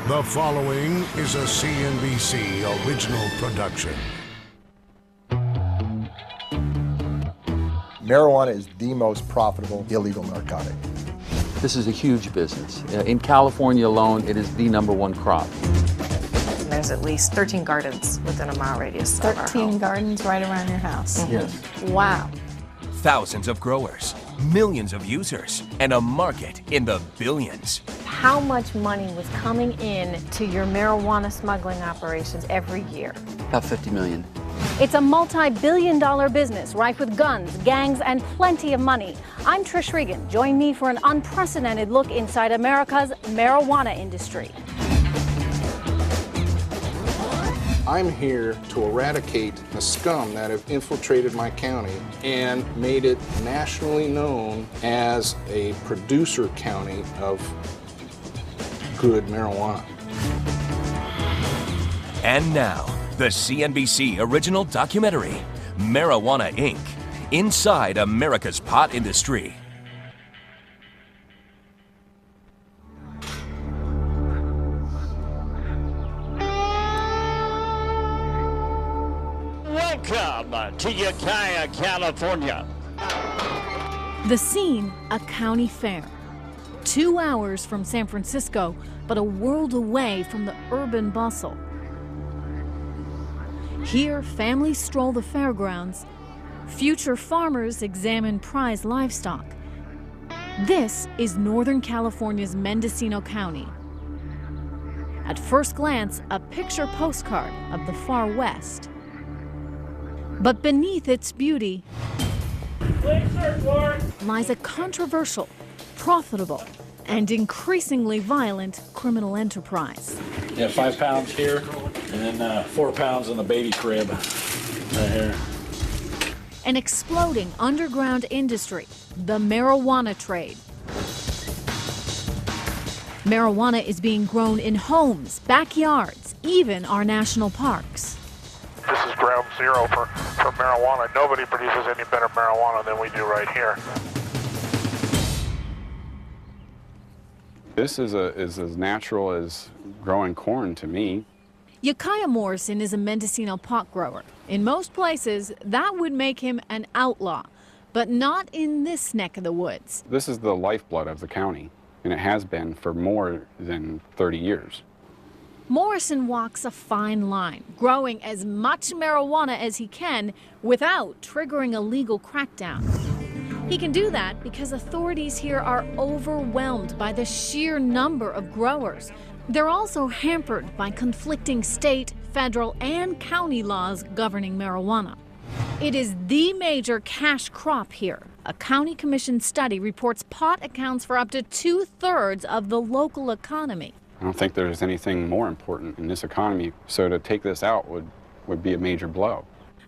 The following is a CNBC original production. Marijuana is the most profitable illegal narcotic. This is a huge business. In California alone, it is the #1 crop. There's at least 13 gardens within a mile radius of our home. 13 gardens right around your house. Mm-hmm. Yes. Wow. Thousands of growers, millions of users, and a market in the billions. How much money was coming in to your marijuana smuggling operations every year? About 50 million. It's a multi-billion-dollar business rife with guns, gangs, and plenty of money. I'm Trish Regan. Join me for an unprecedented look inside America's marijuana industry. I'm here to eradicate the scum that have infiltrated my county and made it nationally known as a producer county of good marijuana. And now, the CNBC original documentary, Marijuana Inc., Inside America's Pot Industry. Welcome to Ukiah, California. The scene, a county fair. 2 hours from San Francisco, but a world away from the urban bustle. Here, families stroll the fairgrounds. Future farmers examine prize livestock. This is Northern California's Mendocino County. At first glance, a picture postcard of the far west. But beneath its beauty lies a controversial, profitable, and increasingly violent criminal enterprise. Yeah, 5 pounds here, and then 4 pounds in the baby crib right here. An exploding underground industry, the marijuana trade. Marijuana is being grown in homes, backyards, even our national parks. This is ground zero for marijuana. Nobody produces any better marijuana than we do right here. This is as natural as growing corn to me. Ukiah Morrison is a Mendocino pot grower. In most places, that would make him an outlaw, but not in this neck of the woods. This is the lifeblood of the county, and it has been for more than 30 years. Morrison walks a fine line, growing as much marijuana as he can without triggering a legal crackdown. He can do that because authorities here are overwhelmed by the sheer number of growers. They're also hampered by conflicting state, federal, and county laws governing marijuana. It is the major cash crop here. A county commission study reports pot accounts for up to 2/3 of the local economy. I don't think there's anything more important in this economy, so to take this out would be a major blow.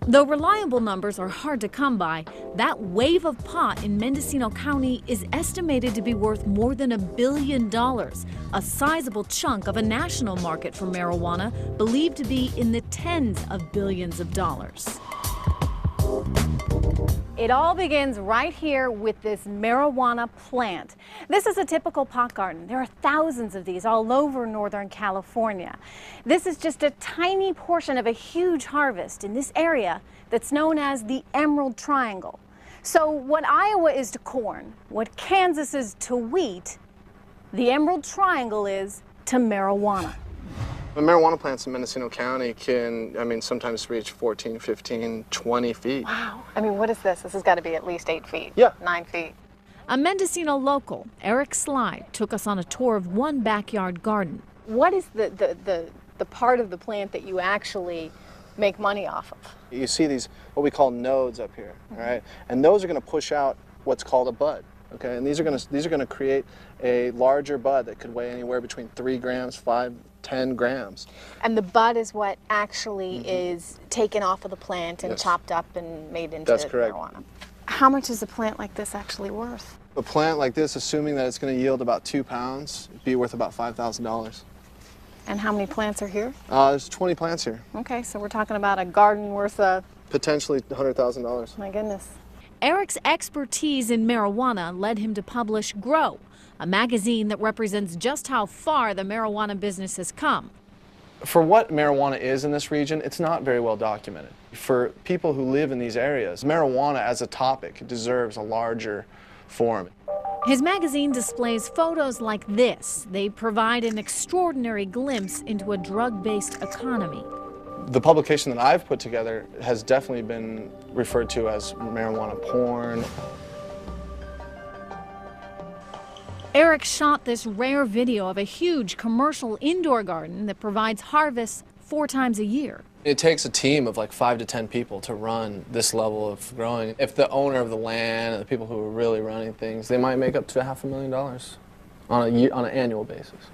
Though reliable numbers are hard to come by, that wave of pot in Mendocino County is estimated to be worth more than $1 billion, a sizable chunk of a national market for marijuana believed to be in the tens of billions of dollars. It all begins right here with this marijuana plant. This is a typical pot garden. There are thousands of these all over Northern California. This is just a tiny portion of a huge harvest in this area that's known as the Emerald Triangle. So what Iowa is to corn, what Kansas is to wheat, the Emerald Triangle is to marijuana. The marijuana plants in Mendocino County can, sometimes reach 14, 15, 20 feet. Wow. What is this? This has got to be at least 8 feet. Yeah. 9 feet. A Mendocino local, Eric Slide, took us on a tour of one backyard garden. What is the part of the plant that you actually make money off of? You see these, what we call nodes up here, all right? And those are going to push out what's called a bud. Okay, and these are going to create a larger bud that could weigh anywhere between 3 grams, 5, 10 grams. And the bud is what actually is taken off of the plant and chopped up and made into marijuana. How much is a plant like this actually worth? A plant like this, assuming that it's going to yield about 2 pounds, would be worth about $5,000. And how many plants are here? There's 20 plants here. Okay, so we're talking about a garden worth of... Potentially $100,000. My goodness. Eric's expertise in marijuana led him to publish Grow, a magazine that represents just how far the marijuana business has come. For what marijuana is in this region, it's not very well documented. For people who live in these areas, marijuana as a topic deserves a larger forum. His magazine displays photos like this. They provide an extraordinary glimpse into a drug-based economy. The publication that I've put together has definitely been referred to as marijuana porn. Eric shot this rare video of a huge commercial indoor garden that provides harvests 4 times a year. It takes a team of like 5 to 10 people to run this level of growing. If the owner of the land and the people who are really running things, they might make up to $500,000 on an annual basis.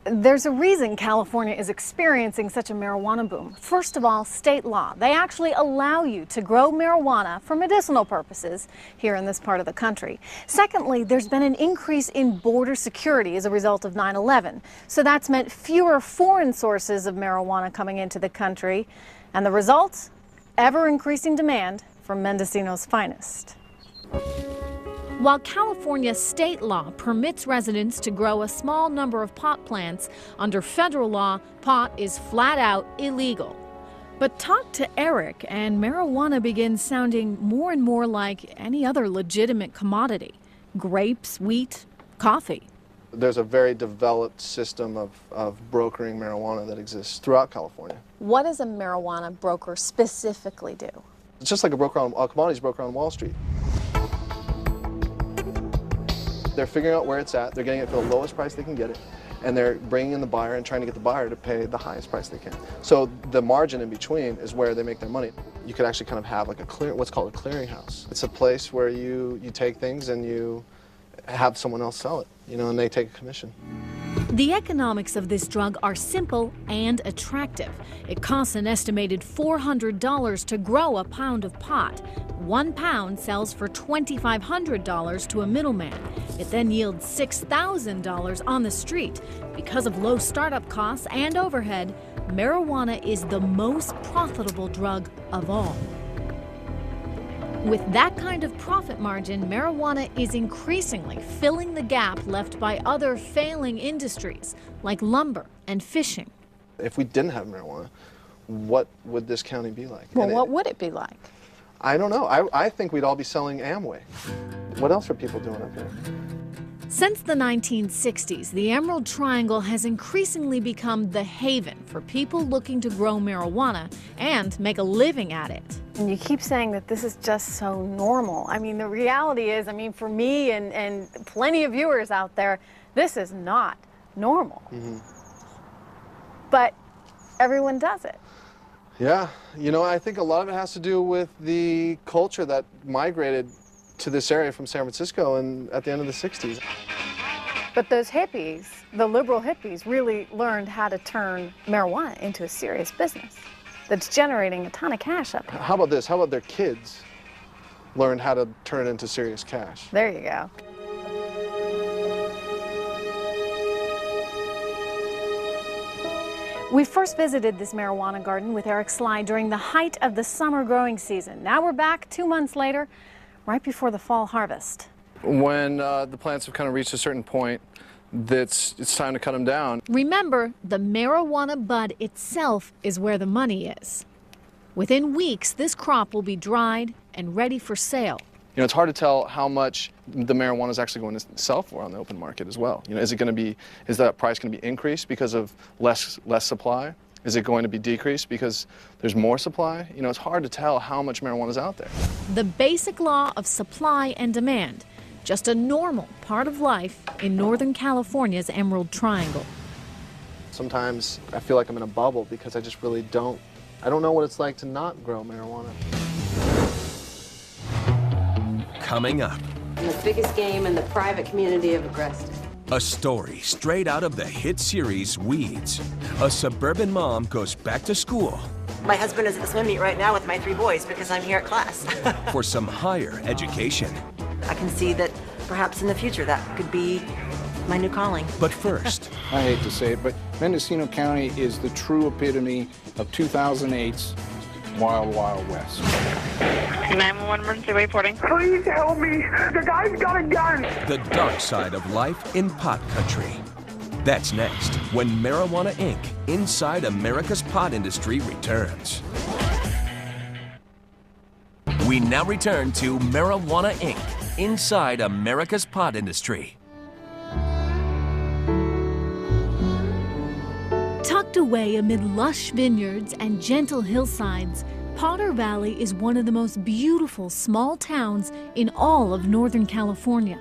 There's a reason California is experiencing such a marijuana boom. First of all, state law. They actually allow you to grow marijuana for medicinal purposes here in this part of the country. Secondly, there's been an increase in border security as a result of 9/11. So that's meant fewer foreign sources of marijuana coming into the country. And the result? Ever-increasing demand for Mendocino's finest. While California state law permits residents to grow a small number of pot plants, under federal law, pot is flat out illegal. But talk to Eric and marijuana begins sounding more and more like any other legitimate commodity. Grapes, wheat, coffee. There's a very developed system of brokering marijuana that exists throughout California. What does a marijuana broker specifically do? It's just like a commodities broker on Wall Street. They're figuring out where it's at, they're getting it for the lowest price they can get it, and they're bringing in the buyer and trying to get the buyer to pay the highest price they can. So the margin in between is where they make their money. You could actually kind of have like what's called a clearinghouse. It's a place where you take things and you have someone else sell it, and they take a commission. The economics of this drug are simple and attractive. It costs an estimated $400 to grow a pound of pot. 1 pound sells for $2,500 to a middleman. It then yields $6,000 on the street. Because of low startup costs and overhead, marijuana is the most profitable drug of all. With that kind of profit margin, marijuana is increasingly filling the gap left by other failing industries like lumber and fishing. If we didn't have marijuana, what would this county be like? Well, what would it be like? I don't know. I think we'd all be selling Amway. What else are people doing up here? Since the 1960s, the Emerald Triangle has increasingly become the haven for people looking to grow marijuana and make a living at it. And you keep saying that this is just so normal. I mean, the reality is, for me and plenty of viewers out there, this is not normal. Mm-hmm. But everyone does it. Yeah, I think a lot of it has to do with the culture that migrated to this area from San Francisco at the end of the 60s. But those hippies, the liberal hippies, really learned how to turn marijuana into a serious business that's generating a ton of cash up here. How about this? How about their kids learned how to turn it into serious cash? There you go. We first visited this marijuana garden with Eric Sly during the height of the summer growing season. Now we're back 2 months later, right before the fall harvest. When the plants have kind of reached a certain point, it's time to cut them down. Remember, the marijuana bud itself is where the money is. Within weeks, this crop will be dried and ready for sale. It's hard to tell how much the marijuana is actually going to sell for on the open market as well. Is that price going to be increased because of less supply? Is it going to be decreased because there's more supply? It's hard to tell how much marijuana is out there. The basic law of supply and demand, just a normal part of life in Northern California's Emerald Triangle. Sometimes I feel like I'm in a bubble because I just really don't know what it's like to not grow marijuana. Coming up. The biggest game in the private community of Agresta. A story straight out of the hit series Weeds. A suburban mom goes back to school. My husband is at the swim meet right now with my 3 boys because I'm here at class. For some higher education. I can see that perhaps in the future that could be my new calling. But first. I hate to say it, but Mendocino County is the true epitome of 2008's Wild, Wild West. 911 emergency reporting. Please help me. The guy's got a gun. The dark side of life in pot country. That's next when Marijuana Inc. Inside America's Pot Industry returns. We now return to Marijuana Inc. Inside America's Pot Industry. Tucked away amid lush vineyards and gentle hillsides, Potter Valley is one of the most beautiful small towns in all of Northern California.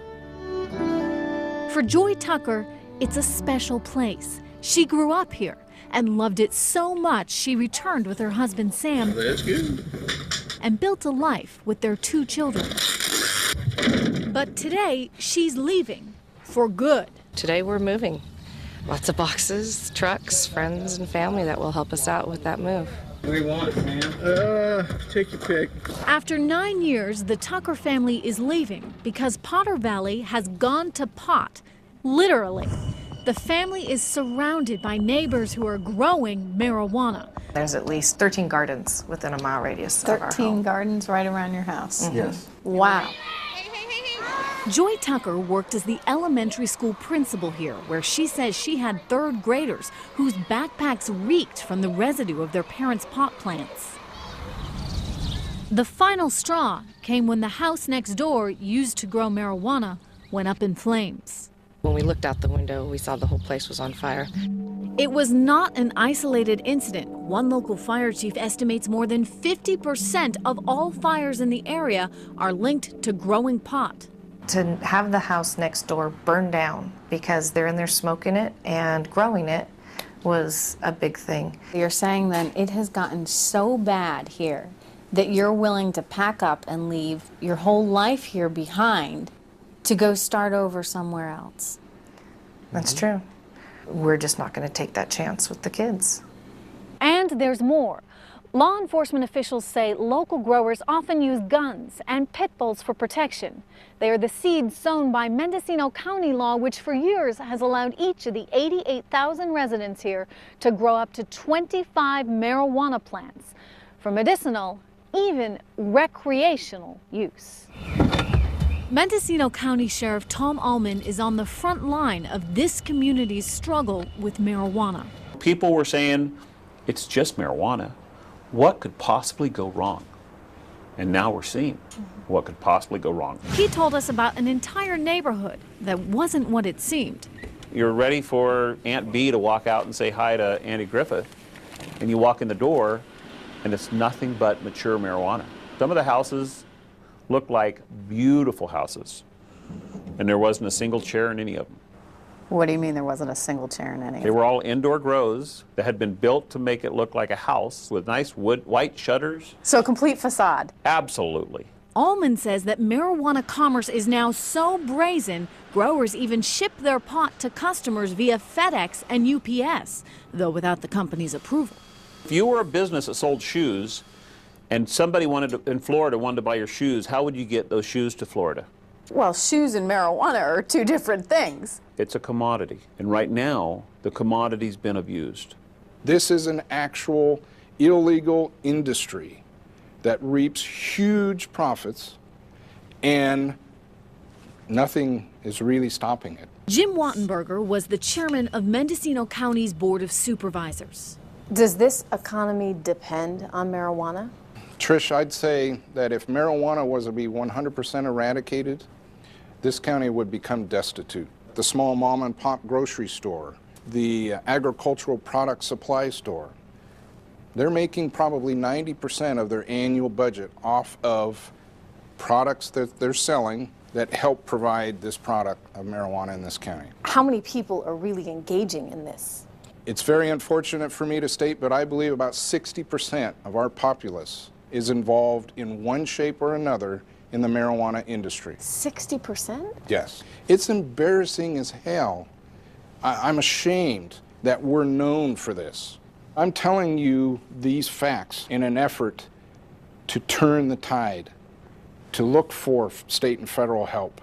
For Joy Tucker, it's a special place. She grew up here and loved it so much she returned with her husband Sam. That's good. And built a life with their 2 children. But today, she's leaving for good. Today we're moving. Lots of boxes, trucks, friends, and family that will help us out with that move. What do you want, man? Take your pick. After 9 years, the Tucker family is leaving because Potter Valley has gone to pot, literally. The family is surrounded by neighbors who are growing marijuana. There's at least 13 gardens within a mile radius of our home. 13 gardens right around your house? Yes. Wow. Joy Tucker worked as the elementary school principal here, where she says she had 3rd graders whose backpacks reeked from the residue of their parents' pot plants. The final straw came when the house next door, used to grow marijuana, went up in flames. When we looked out the window, we saw the whole place was on fire. It was not an isolated incident. One local fire chief estimates more than 50% of all fires in the area are linked to growing pot. To have the house next door burn down because they're in there smoking it and growing it was a big thing. You're saying then it has gotten so bad here that you're willing to pack up and leave your whole life here behind to go start over somewhere else. That's true. We're just not going to take that chance with the kids. And there's more. Law enforcement officials say local growers often use guns and pit bulls for protection. They are the seeds sown by Mendocino County law, which for years has allowed each of the 88,000 residents here to grow up to 25 marijuana plants for medicinal, even recreational use. Mendocino County Sheriff Tom Allman is on the front line of this community's struggle with marijuana. People were saying, it's just marijuana. What could possibly go wrong? And now we're seeing what could possibly go wrong. He told us about an entire neighborhood that wasn't what it seemed. You're ready for Aunt B to walk out and say hi to Andy Griffith, and you walk in the door, and it's nothing but mature marijuana. Some of the houses look like beautiful houses, and there wasn't a single chair in any of them. What do you mean there wasn't a single chair in any of They were all indoor grows that had been built to make it look like a house with nice wood, white shutters. So complete facade. Absolutely. Allman says that marijuana commerce is now so brazen, growers even ship their pot to customers via FedEx and UPS, though without the company's approval. If you were a business that sold shoes and somebody in Florida wanted to buy your shoes, how would you get those shoes to Florida? Well, shoes and marijuana are 2 different things. It's a commodity, and right now, the commodity's been abused. This is an actual illegal industry that reaps huge profits, and nothing is really stopping it. Jim Wattenberger was the chairman of Mendocino County's Board of Supervisors. Does this economy depend on marijuana? Trish, I'd say that if marijuana was to be 100% eradicated, this county would become destitute. The small mom and pop grocery store, the agricultural product supply store, they're making probably 90% of their annual budget off of products that they're selling that help provide this product of marijuana in this county. How many people are really engaging in this? It's very unfortunate for me to state, but I believe about 60% of our populace is involved in one shape or another in the marijuana industry. 60%? Yes. It's embarrassing as hell. I'm ashamed that we're known for this. I'm telling you these facts in an effort to turn the tide, to look for state and federal help.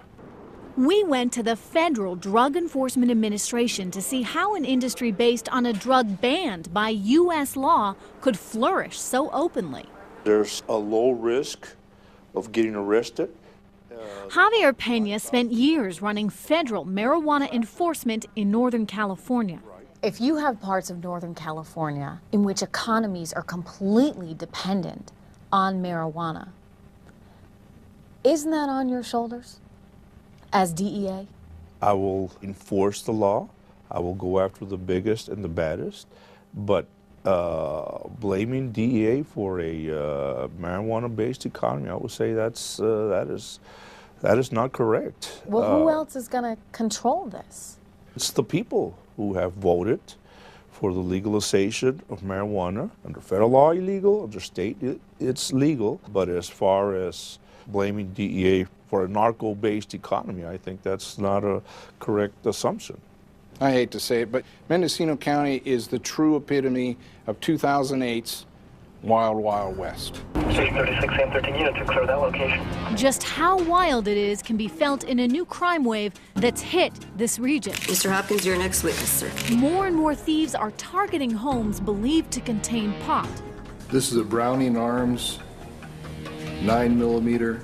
We went to the Federal Drug Enforcement Administration to see how an industry based on a drug banned by U.S. law could flourish so openly. There's a low risk of getting arrested. Javier Pena spent years running federal marijuana enforcement in Northern California. If you have parts of Northern California in which economies are completely dependent on marijuana, isn't that on your shoulders as DEA? I will enforce the law. I will go after the biggest and the baddest, but blaming DEA for a marijuana-based economy, I would say that is not correct. Well, who else is going to control this? It's the people who have voted for the legalization of marijuana. Under federal law, illegal. Under state, it's legal. But as far as blaming DEA for a narco-based economy, I think that's not a correct assumption. I hate to say it, but Mendocino County is the true epitome of 2008's Wild Wild West. 36 and 13 units to clear that location. Just how wild it is can be felt in a new crime wave that's hit this region. Mr. Hopkins, your next witness, sir. More and more thieves are targeting homes believed to contain pot. This is a Browning Arms 9mm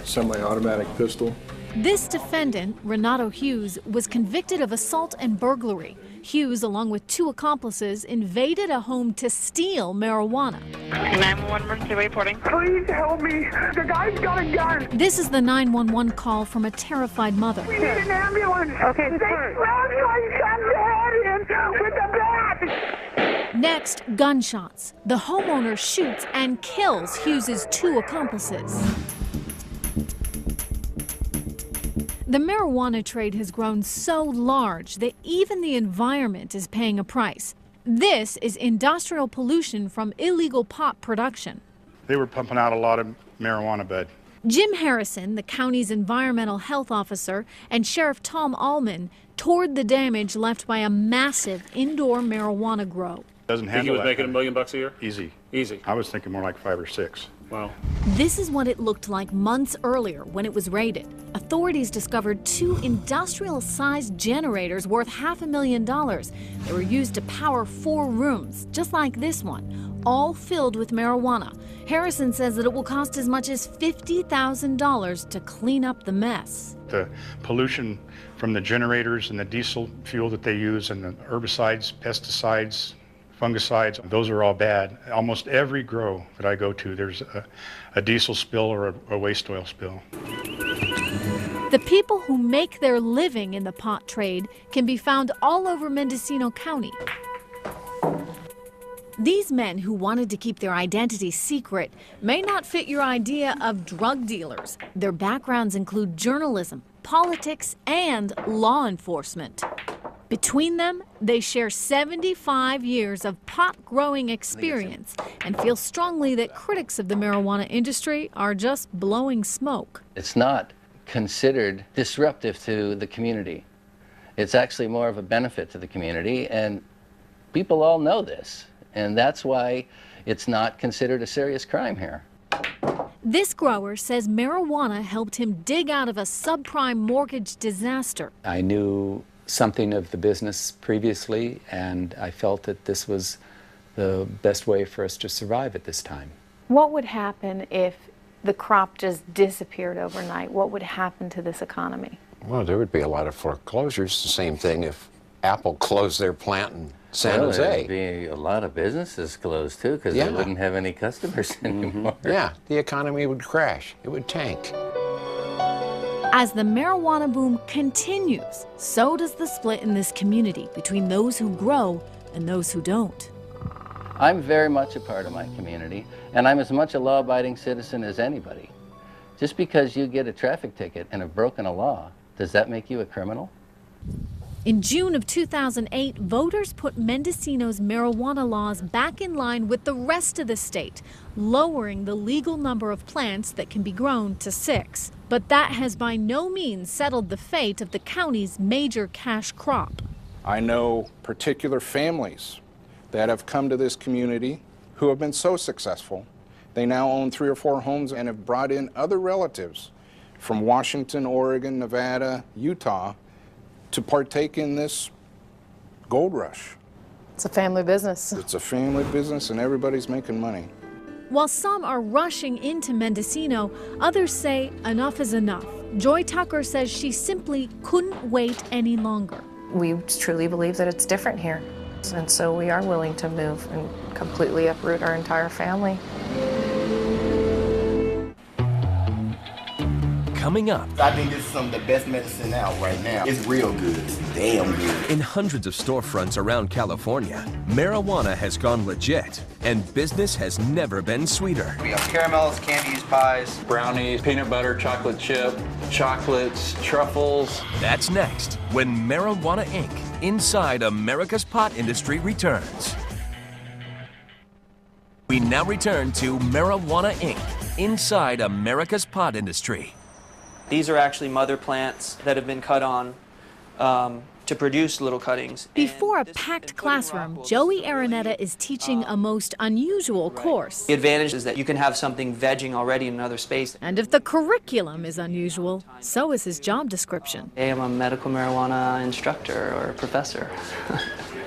semi-automatic pistol. This defendant, Renato Hughes, was convicted of assault and burglary. Hughes, along with 2 accomplices, invaded a home to steal marijuana. 911 emergency reporting. Please help me. The guy's got a gun. This is the 911 call from a terrified mother. We need an ambulance. Okay, they slammed my son's head in with the bat. Next, gunshots. The homeowner shoots and kills Hughes's 2 accomplices. The marijuana trade has grown so large that even the environment is paying a price. This is industrial pollution from illegal pot production. They were pumping out a lot of marijuana bud. Jim Harrison, the county's environmental health officer, and Sheriff Tom Allman toured the damage left by a massive indoor marijuana grow. Doesn't Think he handle was that making $1 kind. million bucks a year? Easy. Easy. I was thinking more like 5 or 6. Wow. This is what it looked like months earlier when it was raided. Authorities discovered 2 industrial-sized generators worth $500,000. They were used to power 4 rooms, just like this one, all filled with marijuana. Harrison says that it will cost as much as $50,000 to clean up the mess. The pollution from the generators and the diesel fuel that they use and the herbicides, pesticides, fungicides, those are all bad. Almost every grow that I go to, there's a diesel spill or a waste oil spill. The people who make their living in the pot trade can be found all over Mendocino County. These men who wanted to keep their identity secret may not fit your idea of drug dealers. Their backgrounds include journalism, politics, and law enforcement. Between them, they share 75 years of pot-growing experience and feel strongly that critics of the marijuana industry are just blowing smoke. It's not considered disruptive to the community. It's actually more of a benefit to the community, and people all know this, and that's why it's not considered a serious crime here. This grower says marijuana helped him dig out of a subprime mortgage disaster. I knew something of the business previously, and I felt that this was the best way for us to survive at this time. What would happen if the crop just disappeared overnight? What would happen to this economy? Well, there would be a lot of foreclosures. The same thing if Apple closed their plant in San Jose. There'd be a lot of businesses closed too, because they wouldn't have any customers anymore. Yeah, the economy would crash. It would tank. As the marijuana boom continues, so does the split in this community between those who grow and those who don't. I'm very much a part of my community, and I'm as much a law-abiding citizen as anybody. Just because you get a traffic ticket and have broken a law, does that make you a criminal? In June of 2008, voters put Mendocino's marijuana laws back in line with the rest of the state, lowering the legal number of plants that can be grown to 6. But that has by no means settled the fate of the county's major cash crop. I know particular families that have come to this community who have been so successful. They now own 3 or 4 homes and have brought in other relatives from Washington, Oregon, Nevada, Utah to partake in this gold rush. It's a family business. It's a family business and everybody's making money. While some are rushing into Mendocino, others say enough is enough. Joy Tucker says she simply couldn't wait any longer. We truly believe that it's different here, and so we are willing to move and completely uproot our entire family. Coming up. I think this is some of the best medicine out right now. It's real good. It's damn good. In hundreds of storefronts around California, marijuana has gone legit, and business has never been sweeter. We have caramels, candies, pies, brownies, peanut butter, chocolate chip, chocolates, truffles. That's next when Marijuana Inc. Inside America's Pot Industry returns. We now return to Marijuana Inc. Inside America's Pot Industry. These are actually mother plants that have been cut on to produce little cuttings. Before a packed classroom, Joey Araneta is teaching a most unusual course. The advantage is that you can have something vegging already in another space. And if the curriculum is unusual, so is his job description. I am a medical marijuana instructor or professor.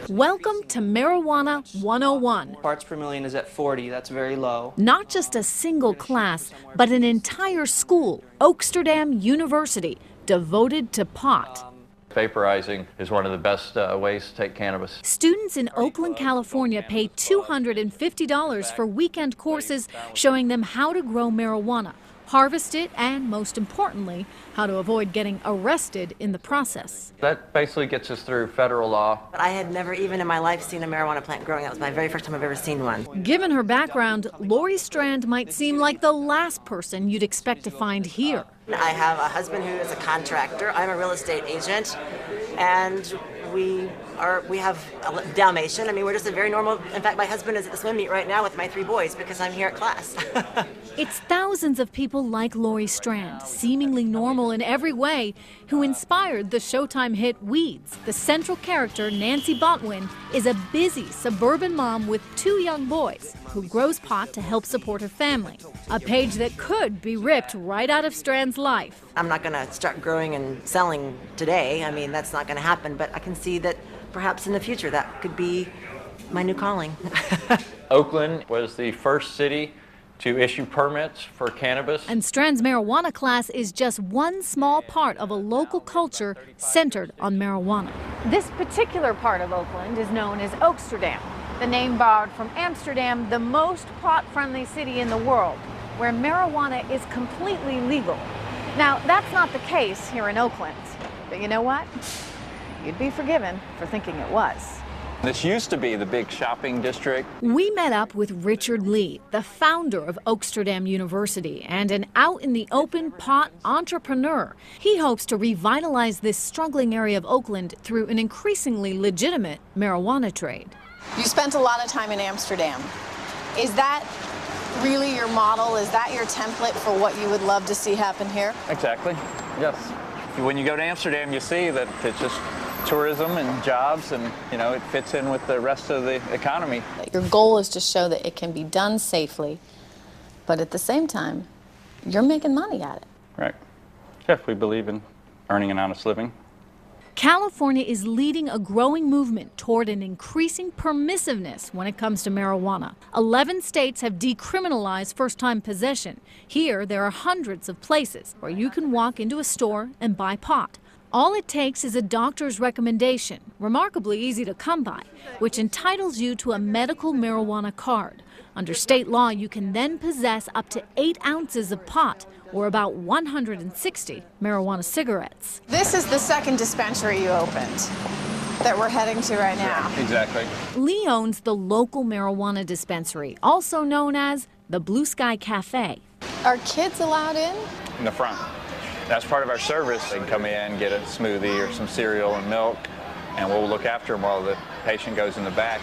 Welcome to Marijuana 101. Parts per million is at 40. That's very low. Not just a single class, but an entire school, Oaksterdam University, devoted to pot. Vaporizing is one of the best ways to take cannabis. Students in Oakland, California pay $250 for weekend courses showing them how to grow marijuana, harvest it, and most importantly, how to avoid getting arrested in the process. That basically gets us through federal law. But I had never even in my life seen a marijuana plant growing. That was my very first time I've ever seen one. Given her background, Lori Strand might seem like the last person you'd expect to find here. I have a husband who is a contractor. I'm a real estate agent, and we have a Dalmatian. I mean, we're just a very normal. In fact, my husband is at the swim meet right now with my 3 boys because I'm here at class. It's thousands of people like Lori Strand, seemingly normal in every way, who inspired the Showtime hit Weeds. The central character, Nancy Botwin, is a busy suburban mom with 2 young boys who grows pot to help support her family. A page that could be ripped right out of Strand's life. I'm not going to start growing and selling today. I mean, that's not going to happen, but I can see that perhaps in the future that could be my new calling. Oakland was the first city to issue permits for cannabis. And Strand's marijuana class is just one small part of a local culture centered on marijuana. This particular part of Oakland is known as Oaksterdam, the name borrowed from Amsterdam, the most pot-friendly city in the world, where marijuana is completely legal. Now, that's not the case here in Oakland, but you know what? You'd be forgiven for thinking it was. This used to be the big shopping district. We met up with Richard Lee, the founder of Oaksterdam University and an out-in-the-open pot entrepreneur. He hopes to revitalize this struggling area of Oakland through an increasingly legitimate marijuana trade. You spent a lot of time in Amsterdam. Is that really your model? Is that your template for what you would love to see happen here? Exactly, yes. When you go to Amsterdam, you see that it's just tourism and jobs, and you know, it fits in with the rest of the economy. Your goal is to show that it can be done safely, but at the same time, you're making money at it. Right. If we believe in earning an honest living. California is leading a growing movement toward an increasing permissiveness when it comes to marijuana. 11 states have decriminalized first-time possession. Here, there are hundreds of places where you can walk into a store and buy pot. All it takes is a doctor's recommendation, remarkably easy to come by, which entitles you to a medical marijuana card. Under state law, you can then possess up to 8 ounces of pot, or about 160 marijuana cigarettes. This is the second dispensary you opened that we're heading to right now. Yeah, exactly. Lee owns the local marijuana dispensary, also known as the Blue Sky Cafe. Are kids allowed in? In the front. That's part of our service. They can come in, get a smoothie or some cereal and milk, and we'll look after them while the patient goes in the back.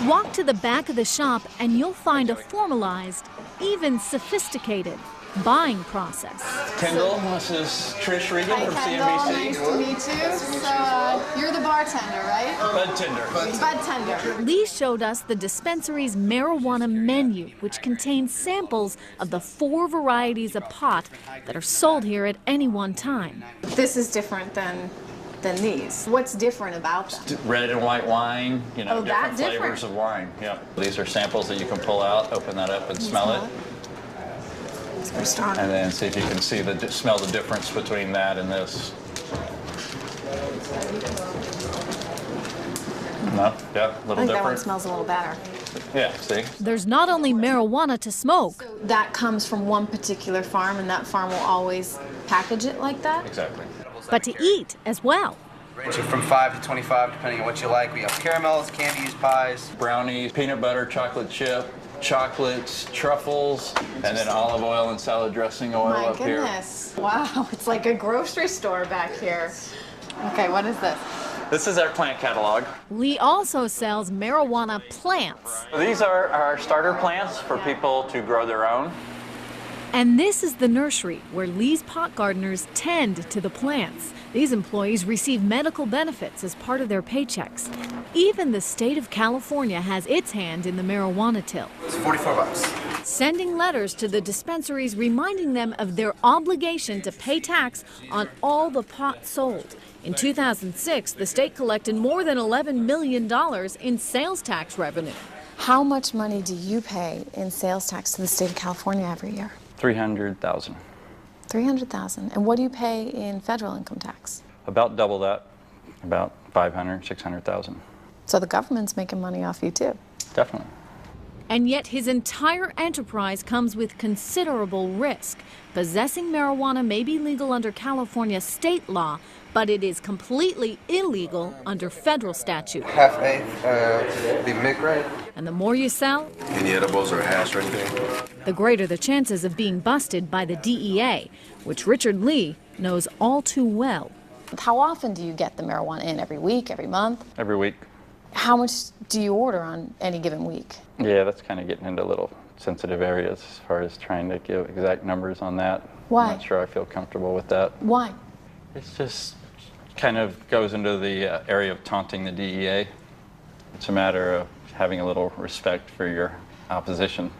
Walk to the back of the shop and you'll find a formalized, even sophisticated buying process. Kendall, this is Trish Regan from Kendall, CNBC. nice to meet you. So you're the bartender, right? Bud tender. Bud tender. Lee showed us the dispensary's marijuana menu, which contains samples of the 4 varieties of pot that are sold here at any one time. This is different than than these. What's different about them? Red and white wine, you know, Oh, that different flavors different. of wine. Yeah. These are samples that you can pull out, open that up and smell it. It's very strong. And then see if you can smell the difference between that and this. No? Yeah, a I little think that one different. smells a little better. Yeah, see? There's not only marijuana to smoke. That comes from one particular farm, and that farm will always package it like that? Exactly. But to eat as well. Ranging from 5 to 25, depending on what you like. We have caramels, candies, pies, Brownies, peanut butter, chocolate chip, chocolates, truffles, and then olive oil and salad dressing oil My up here. goodness. Wow, it's like a grocery store back here. Okay, what is this? This is our plant catalog. Lee also sells marijuana plants. These are our starter plants for people to grow their own. And this is the nursery where Lee's pot gardeners tend to the plants. These employees receive medical benefits as part of their paychecks. Even the state of California has its hand in the marijuana till. It's 44 bucks. Sending letters to the dispensaries reminding them of their obligation to pay tax on all the pot sold. In 2006, the state collected more than $11 million in sales tax revenue. How much money do you pay in sales tax to the state of California every year? $300,000. $300,000. And what do you pay in federal income tax? About double that. About $500,000, $600,000. So the government's making money off you too. Definitely. And yet his entire enterprise comes with considerable risk. Possessing marijuana may be legal under California state law, but it is completely illegal under federal statute. Half-eighth, the mid-grade. And the more you sell, Any edibles or hash or anything? the greater the chances of being busted by the DEA, which Richard Lee knows all too well. How often do you get the marijuana in? Every week, every month? Every week. How much do you order on any given week? Yeah, that's kind of getting into a little sensitive areas as far as trying to give exact numbers on that. Why? I'm not sure I feel comfortable with that. Why? It's just kind of goes into the area of taunting the DEA. It's a matter of having a little respect for your opposition.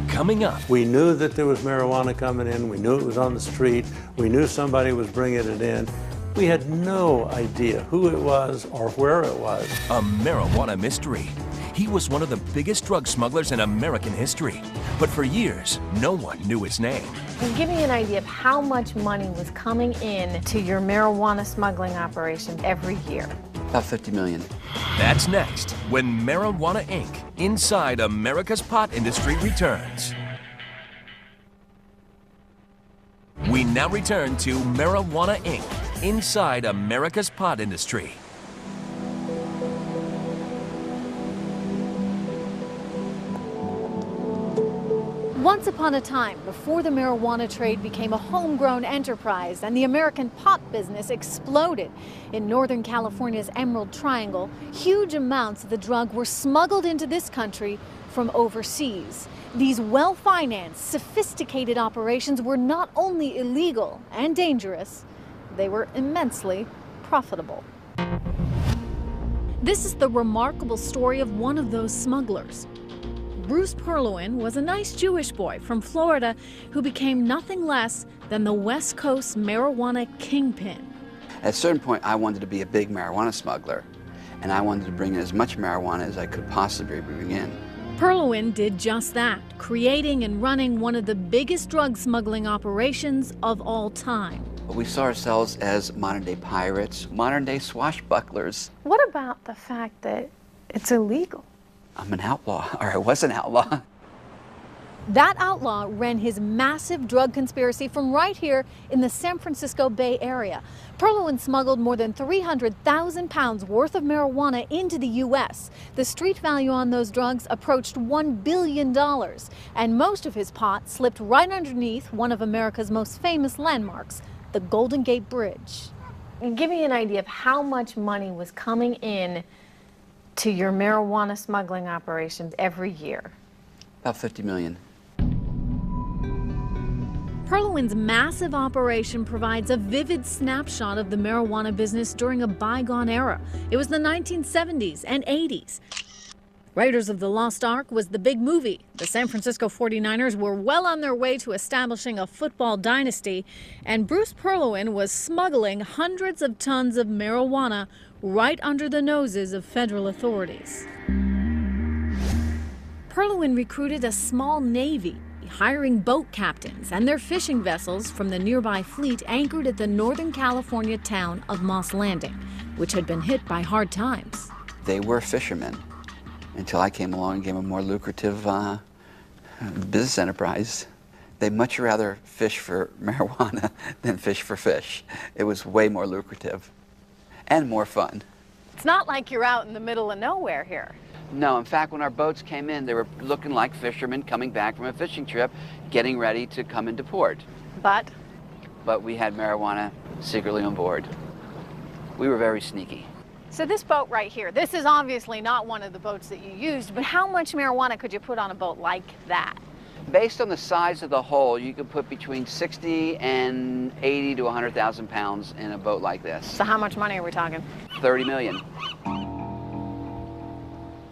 Coming up. We knew that there was marijuana coming in. We knew it was on the street. We knew somebody was bringing it in. We had no idea who it was or where it was. A marijuana mystery. He was one of the biggest drug smugglers in American history. But for years, no one knew his name. Give me an idea of how much money was coming in to your marijuana smuggling operation every year. About 50 million. That's next, when Marijuana Inc. Inside America's Pot Industry returns. We now return to Marijuana Inc. Inside America's Pot Industry. Once upon a time, before the marijuana trade became a homegrown enterprise and the American pot business exploded in Northern California's Emerald Triangle, huge amounts of the drug were smuggled into this country from overseas. These well-financed, sophisticated operations were not only illegal and dangerous, they were immensely profitable. This is the remarkable story of one of those smugglers. Bruce Perloin was a nice Jewish boy from Florida who became nothing less than the West Coast marijuana kingpin. At a certain point, I wanted to be a big marijuana smuggler, and I wanted to bring in as much marijuana as I could possibly bring in. Perloin did just that, creating and running one of the biggest drug smuggling operations of all time. We saw ourselves as modern-day pirates, modern-day swashbucklers. What about the fact that it's illegal? I'm an outlaw, or I was an outlaw. That outlaw ran his massive drug conspiracy from right here in the San Francisco Bay Area. Perloin smuggled more than 300,000 pounds worth of marijuana into the U.S. The street value on those drugs approached $1 billion, and most of his pot slipped right underneath one of America's most famous landmarks, the Golden Gate Bridge. Give me an idea of how much money was coming in to your marijuana smuggling operations every year. About 50 million. Perloin's massive operation provides a vivid snapshot of the marijuana business during a bygone era. It was the 1970s and 80s. Raiders of the Lost Ark was the big movie. The San Francisco 49ers were well on their way to establishing a football dynasty, and Bruce Perloin was smuggling hundreds of tons of marijuana right under the noses of federal authorities. Perloin recruited a small navy, hiring boat captains and their fishing vessels from the nearby fleet anchored at the Northern California town of Moss Landing, which had been hit by hard times. They were fishermen until I came along and gave them a more lucrative business enterprise. They'd much rather fish for marijuana than fish for fish. It was way more lucrative and more fun. It's not like you're out in the middle of nowhere here. No, in fact, when our boats came in, they were looking like fishermen coming back from a fishing trip, getting ready to come into port. But we had marijuana secretly on board. We were very sneaky. So this boat right here, this is obviously not one of the boats that you used, but how much marijuana could you put on a boat like that? Based on the size of the hull, you could put between 60 and 80 to 100,000 pounds in a boat like this. So how much money are we talking? 30 million.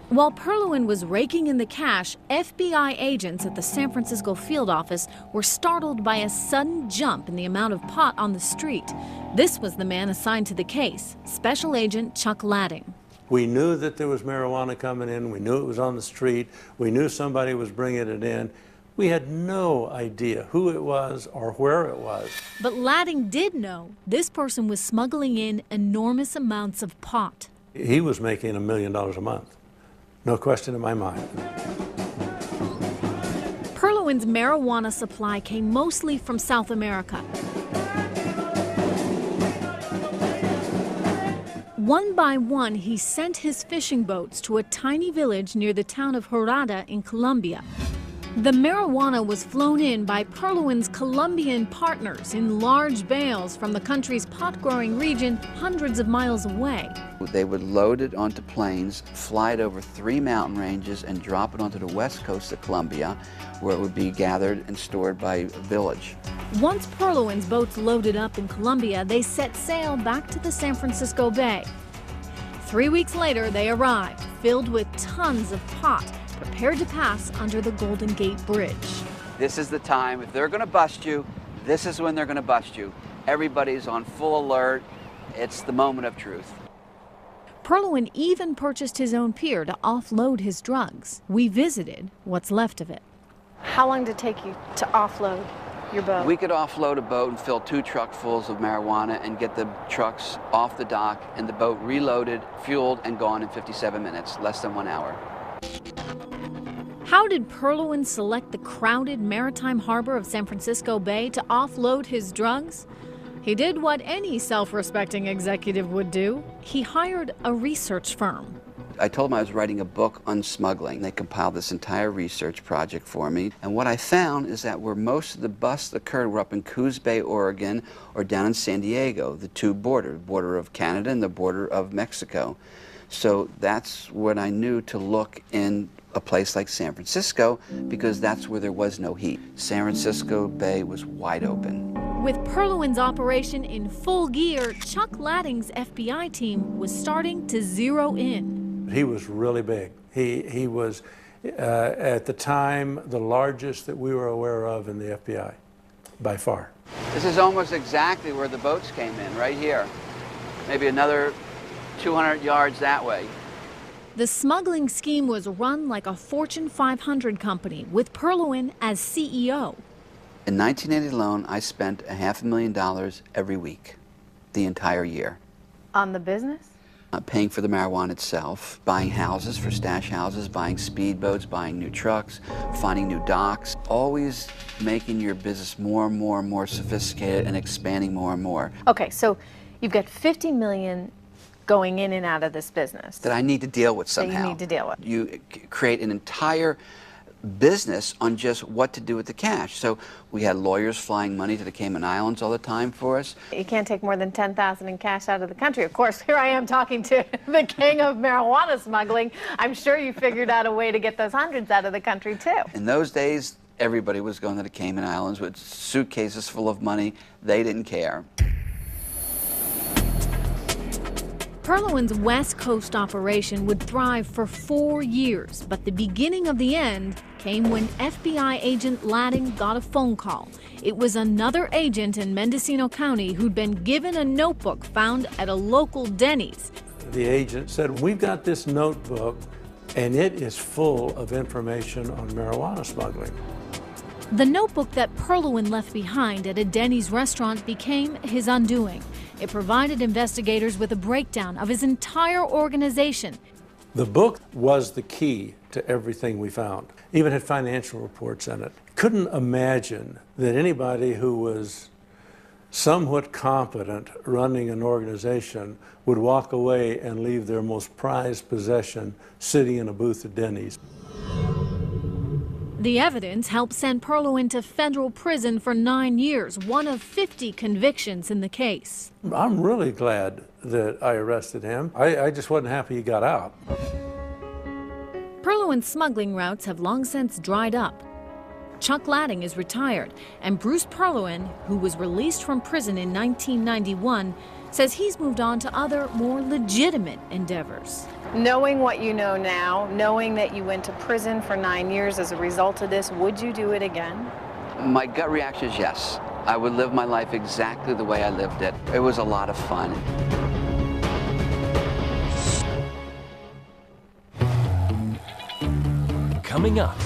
While Perloin was raking in the cash, FBI agents at the San Francisco field office were startled by a sudden jump in the amount of pot on the street. This was the man assigned to the case, Special Agent Chuck Latting. We knew that there was marijuana coming in. We knew it was on the street. We knew somebody was bringing it in. We had no idea who it was or where it was. But Latting did know this person was smuggling in enormous amounts of pot. He was making $1 million a month. No question in my mind. Perloin's marijuana supply came mostly from South America. One by one, he sent his fishing boats to a tiny village near the town of Jorada in Colombia. The marijuana was flown in by Perloin's Colombian partners in large bales from the country's pot-growing region hundreds of miles away. They would load it onto planes, fly it over 3 mountain ranges, and drop it onto the west coast of Colombia, where it would be gathered and stored by a village. Once Perloin's boats loaded up in Colombia, they set sail back to the San Francisco Bay. 3 weeks later, they arrived, filled with tons of pot, prepared to pass under the Golden Gate Bridge. This is the time. If they're going to bust you, this is when they're going to bust you. Everybody's on full alert. It's the moment of truth. Perloin even purchased his own pier to offload his drugs. We visited what's left of it. How long did it take you to offload your boat? We could offload a boat and fill 2 truckfuls of marijuana and get the trucks off the dock and the boat reloaded, fueled, and gone in 57 minutes, less than 1 hour. How did Perloin select the crowded maritime harbor of San Francisco Bay to offload his drugs? He did what any self-respecting executive would do. He hired a research firm. I told them I was writing a book on smuggling. They compiled this entire research project for me. And what I found is that where most of the busts occurred were up in Coos Bay, Oregon, or down in San Diego, the two borders, the border of Canada and the border of Mexico. So that's when I knew to look in a place like San Francisco, because that's where there was no heat. San Francisco Bay was wide open. With Perloin's operation in full gear, Chuck Latting's FBI team was starting to zero in. He was really big. He was, at the time, the largest that we were aware of in the FBI, by far. This is almost exactly where the boats came in, right here. Maybe another 200 yards that way. The smuggling scheme was run like a Fortune 500 company, with Perloin as CEO. In 1980 alone, I spent $500,000 every week, the entire year. On the business? Paying for the marijuana itself, buying houses for stash houses, buying speedboats, buying new trucks, finding new docks, always making your business more and more and more sophisticated and expanding more and more. Okay, so you've got $50 million going in and out of this business. That I need to deal with somehow. That you need to deal with. You create an entire business on just what to do with the cash. So we had lawyers flying money to the Cayman Islands all the time for us. You can't take more than $10,000 in cash out of the country. Of course, here I am talking to the king of marijuana smuggling. I'm sure you figured out a way to get those hundreds out of the country too. In those days, everybody was going to the Cayman Islands with suitcases full of money. They didn't care. Perloin's West Coast operation would thrive for 4 years, but the beginning of the end came when FBI agent Ladding got a phone call. It was another agent in Mendocino County who'd been given a notebook found at a local Denny's. The agent said, "We've got this notebook, and it is full of information on marijuana smuggling." The notebook that Perloin left behind at a Denny's restaurant became his undoing. It provided investigators with a breakdown of his entire organization. The book was the key to everything we found. Even had financial reports in it. Couldn't imagine that anybody who was somewhat competent running an organization would walk away and leave their most prized possession sitting in a booth at Denny's. The evidence helped send Perloin to federal prison for 9 years, one of 50 convictions in the case. I'm really glad that I arrested him. I just wasn't happy he got out. Perloin's smuggling routes have long since dried up. Chuck Ladding is retired, and Bruce Perloin, who was released from prison in 1991, says he's moved on to other, more legitimate endeavors. Knowing what you know now, knowing that you went to prison for 9 years as a result of this, would you do it again? My gut reaction is yes. I would live my life exactly the way I lived it. It was a lot of fun. Coming up.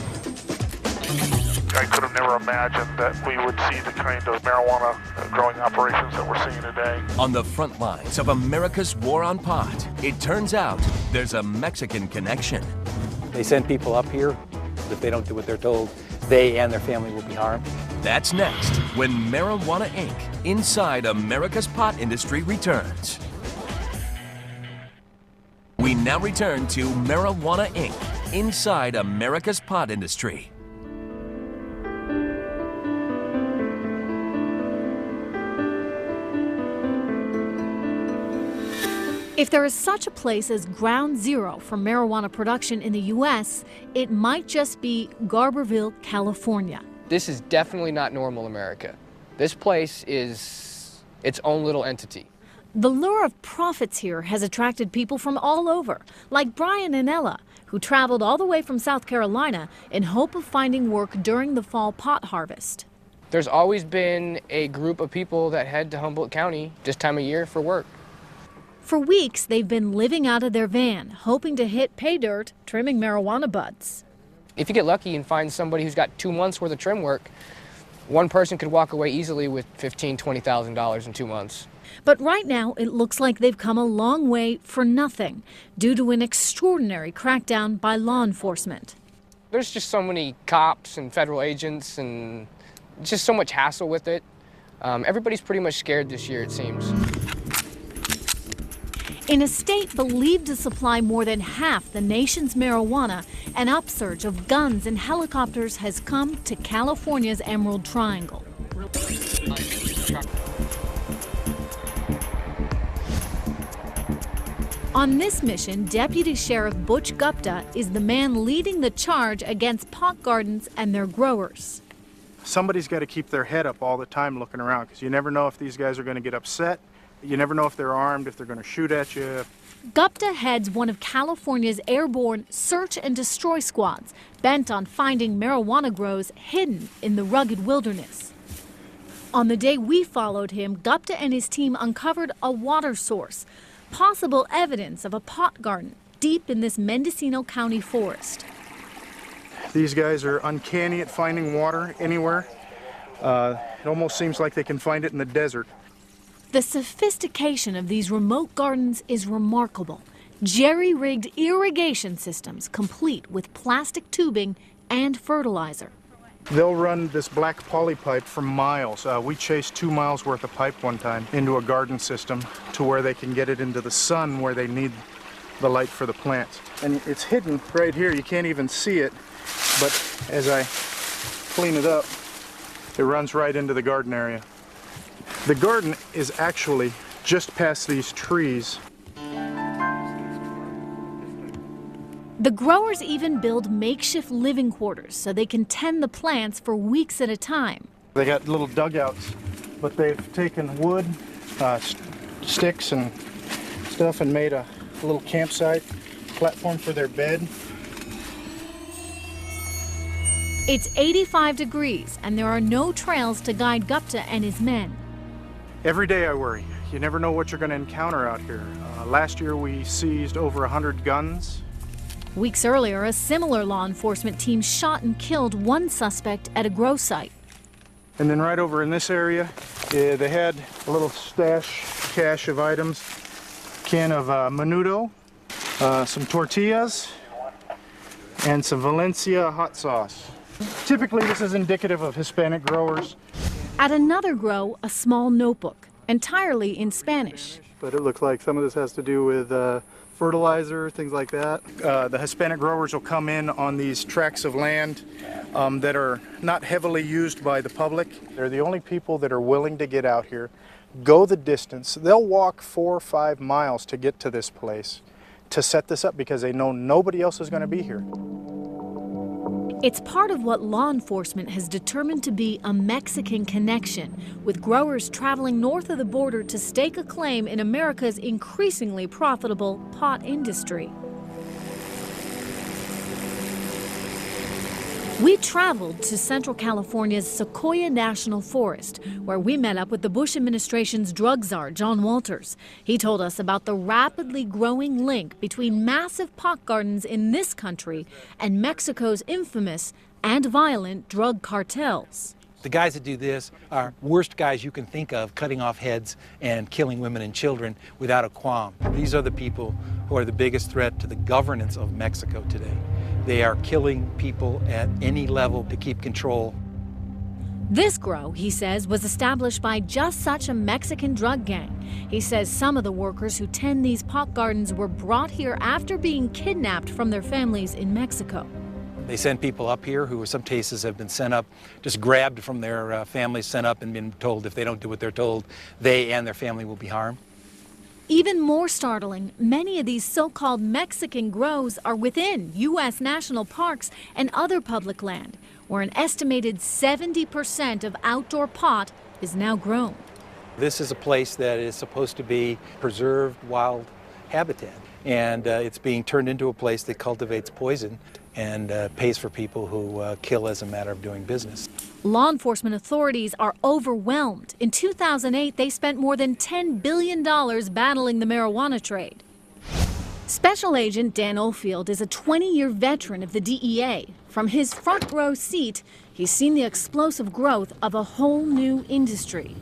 I could have never imagined that we would see the kind of marijuana growing operations that we're seeing today. On the front lines of America's war on pot, it turns out there's a Mexican connection. They send people up here. If they don't do what they're told, they and their family will be harmed. That's next when Marijuana Inc. Inside America's Pot Industry returns. We now return to Marijuana Inc. Inside America's Pot Industry. If there is such a place as ground zero for marijuana production in the U.S., it might just be Garberville, California. This is definitely not normal America. This place is its own little entity. The lure of profits here has attracted people from all over, like Brian and Ella, who traveled all the way from South Carolina in hope of finding work during the fall pot harvest. There's always been a group of people that head to Humboldt County this time of year for work. For weeks, they've been living out of their van, hoping to hit pay dirt trimming marijuana buds. If you get lucky and find somebody who's got 2 months worth of trim work, one person could walk away easily with $15,000, $20,000 in 2 months. But right now, it looks like they've come a long way for nothing due to an extraordinary crackdown by law enforcement. There's just so many cops and federal agents and just so much hassle with it. Everybody's pretty much scared this year, it seems. In a state believed to supply more than half the nation's marijuana, an upsurge of guns and helicopters has come to California's Emerald Triangle. On this mission, Deputy Sheriff Butch Gupta is the man leading the charge against pot gardens and their growers. Somebody's got to keep their head up all the time looking around, because you never know if these guys are going to get upset. You never know if they're armed, if they're going to shoot at you. Gupta heads one of California's airborne search and destroy squads, bent on finding marijuana grows hidden in the rugged wilderness. On the day we followed him, Gupta and his team uncovered a water source, possible evidence of a pot garden deep in this Mendocino County forest. These guys are uncanny at finding water anywhere. It almost seems like they can find it in the desert. The sophistication of these remote gardens is remarkable. Jerry-rigged irrigation systems complete with plastic tubing and fertilizer. They'll run this black poly pipe for miles. We chased 2 miles worth of pipe one time into a garden system to where they can get it into the sun where they need the light for the plants. And it's hidden right here. You can't even see it. But as I clean it up, it runs right into the garden area. The garden is actually just past these trees. The growers even build makeshift living quarters so they can tend the plants for weeks at a time. They got little dugouts, but they've taken wood, sticks, and stuff and made a little campsite platform for their bed. It's 85 degrees, and there are no trails to guide Gupta and his men. Every day I worry. You never know what you're going to encounter out here. Last year we seized over 100 guns. Weeks earlier, a similar law enforcement team shot and killed one suspect at a grow site. And then right over in this area, they had a little cache of items. Can of menudo, some tortillas, and some Valencia hot sauce. Typically, this is indicative of Hispanic growers. At another grow, a small notebook, entirely in Spanish. But it looks like some of this has to do with fertilizer, things like that. The Hispanic growers will come in on these tracts of land that are not heavily used by the public. They're the only people that are willing to get out here, go the distance. They'll walk 4 or 5 miles to get to this place to set this up because they know nobody else is going to be here. It's part of what law enforcement has determined to be a Mexican connection, with growers traveling north of the border to stake a claim in America's increasingly profitable pot industry. We traveled to Central California's Sequoia National Forest, where we met up with the Bush administration's drug czar, John Walters. He told us about the rapidly growing link between massive pot gardens in this country and Mexico's infamous and violent drug cartels. The guys that do this are worst guys you can think of, cutting off heads and killing women and children without a qualm. These are the people who are the biggest threat to the governance of Mexico today. They are killing people at any level to keep control. This grow, he says, was established by just such a Mexican drug gang. He says some of the workers who tend these pot gardens were brought here after being kidnapped from their families in Mexico. They send people up here who in some cases have been sent up, just grabbed from their families, sent up and been told if they don't do what they're told, they and their family will be harmed. Even more startling, many of these so-called Mexican grows are within U.S. national parks and other public land, where an estimated 70% of outdoor pot is now grown. This is a place that is supposed to be preserved wild habitat, and it's being turned into a place that cultivates poison and pays for people who kill as a matter of doing business. Law enforcement authorities are overwhelmed. In 2008, they spent more than $10 billion battling the marijuana trade. Special Agent Dan Oldfield is a 20-year veteran of the DEA. From his front row seat, he's seen the explosive growth of a whole new industry.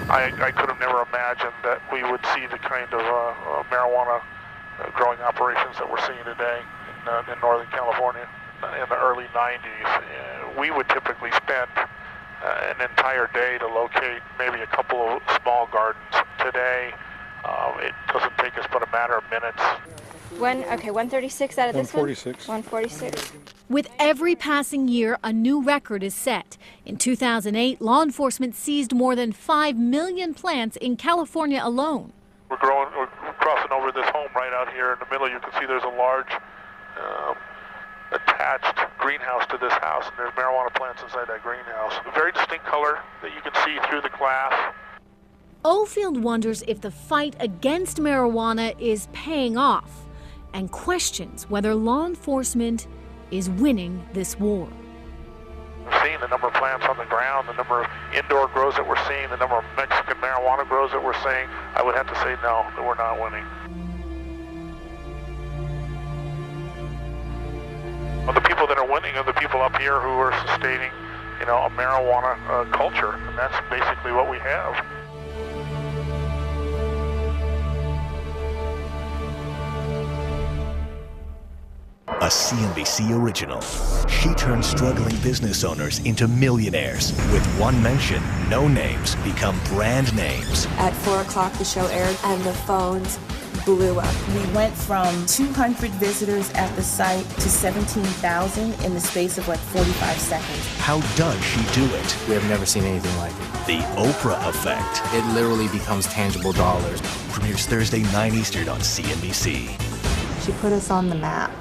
I could have never imagined that we would see the kind of marijuana growing operations that we're seeing today in Northern California. In the early 90s, we would typically spend an entire day to locate maybe a couple of small gardens. Today, it doesn't take us but a matter of minutes. 136 out of this 146. one? 146. With every passing year, a new record is set. In 2008, law enforcement seized more than 5 million plants in California alone. We're crossing over this home right out here in the middle. You can see there's a large attached greenhouse to this house, and there's marijuana plants inside that greenhouse. A very distinct color that you can see through the glass. Oldfield wonders if the fight against marijuana is paying off and questions whether law enforcement is winning this war. We've seen the number of plants on the ground, the number of indoor grows that we're seeing, the number of Mexican marijuana grows that we're seeing. I would have to say no, that we're not winning. Well, the people that are winning are the people up here who are sustaining, a marijuana culture, and that's basically what we have. A CNBC original. She turns struggling business owners into millionaires. With one mention, no names become brand names. At 4 o'clock, the show aired, and the phones blew up. We went from 200 visitors at the site to 17,000 in the space of 45 seconds. How does she do it? We have never seen anything like it. The Oprah Effect. It literally becomes tangible dollars. Premieres Thursday, 9 Eastern on CNBC. She put us on the map.